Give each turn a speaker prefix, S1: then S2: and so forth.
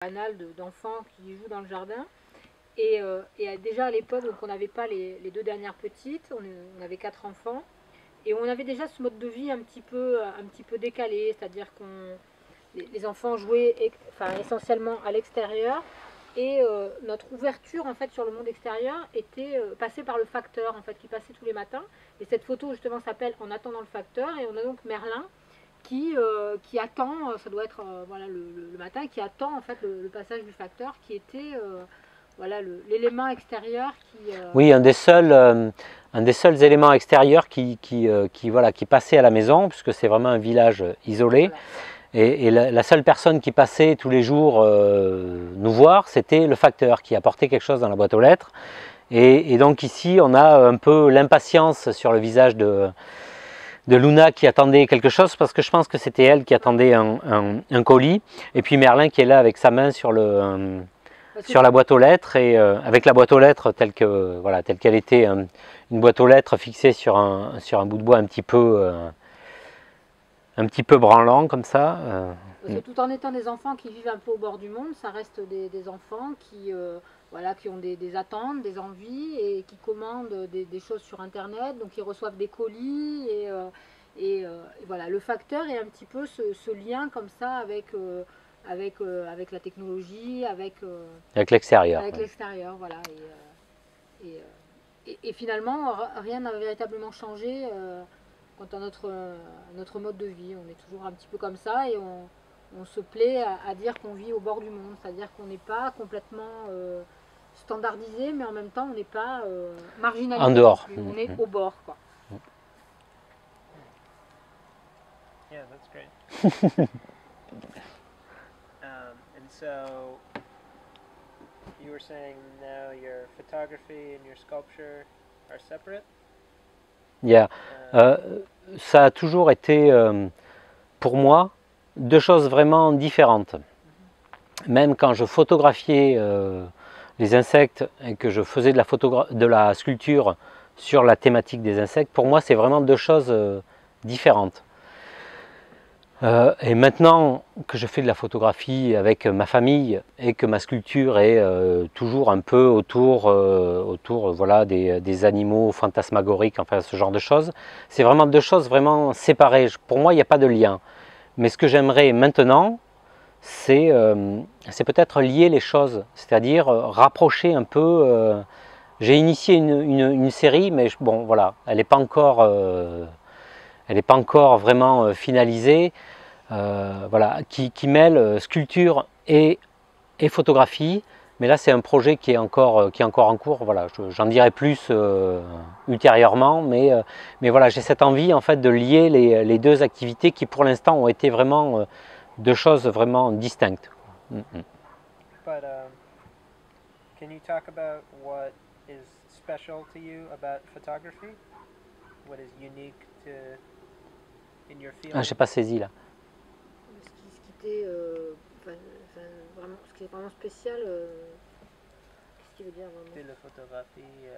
S1: banal d'enfants qui jouent dans le jardin. Et déjà à l'époque, donc on n'avait pas les deux dernières petites, on avait 4 enfants. Et on avait déjà ce mode de vie un petit peu décalé, c'est-à-dire qu'on les enfants jouaient enfin, essentiellement à l'extérieur. Et notre ouverture en fait sur le monde extérieur était passée par le facteur en fait qui passait tous les matins. Et cette photo justement s'appelle En attendant le facteur. Et on a donc Merlin qui attend, ça doit être voilà, le matin, qui attend en fait le passage du facteur qui était voilà, l'élément extérieur qui...
S2: Oui, un des seuls éléments extérieurs voilà, qui passait à la maison, puisque c'est vraiment un village isolé.
S1: Voilà.
S2: Et la seule personne qui passait tous les jours nous voir, c'était le facteur qui apportait quelque chose dans la boîte aux lettres. Et donc ici, on a un peu l'impatience sur le visage de Luna qui attendait quelque chose, parce que je pense que c'était elle qui attendait un colis. Et puis Merlin qui est là avec sa main sur la boîte aux lettres, et avec la boîte aux lettres telle qu'elle était, une boîte aux lettres fixée sur un bout de bois un petit peu branlant comme ça.
S1: Parce que tout en étant des enfants qui vivent un peu au bord du monde, ça reste des enfants voilà, qui ont des attentes, des envies et qui commandent des choses sur Internet, donc ils reçoivent des colis et voilà, le facteur est un petit peu ce lien comme ça avec la technologie, avec
S2: l'extérieur.
S1: Avec l'extérieur, voilà. Et finalement, rien n'a véritablement changé quant à notre mode de vie. On est toujours un petit peu comme ça et on se plaît à dire qu'on vit au bord du monde. C'est-à-dire qu'on n'est pas complètement standardisé, mais en même temps, on n'est pas marginalisé.
S2: En dehors.
S1: On est au bord, quoi.
S3: Yeah, that's great. And so you were saying now your photography and your sculpture are separate?
S2: Yeah. Ça a toujours été, pour moi, deux choses vraiment différentes. Même quand je photographiais les insectes et que je faisais de la sculpture sur la thématique des insectes, pour moi, c'est vraiment deux choses différentes. Et maintenant que je fais de la photographie avec ma famille et que ma sculpture est toujours un peu autour voilà, des animaux fantasmagoriques, enfin ce genre de choses, c'est vraiment deux choses vraiment séparées. Pour moi, il n'y a pas de lien. Mais ce que j'aimerais maintenant, c'est peut-être lier les choses, c'est-à-dire rapprocher un peu. J'ai initié une série, mais bon, voilà, elle n'est pas encore vraiment finalisée. Voilà, qui mêle sculpture et photographie, mais là c'est un projet qui est encore en cours. Voilà, j'en dirai plus ultérieurement, mais voilà, j'ai cette envie en fait de lier les deux activités qui pour l'instant ont été vraiment deux choses vraiment distinctes.
S3: But can you talk about what is special to you about photography? What is unique in your field?
S2: Ah, j'ai pas saisi là.
S1: Vraiment, ce qui est vraiment spécial, qu'est-ce qu'il veut dire vraiment?
S3: De la photographie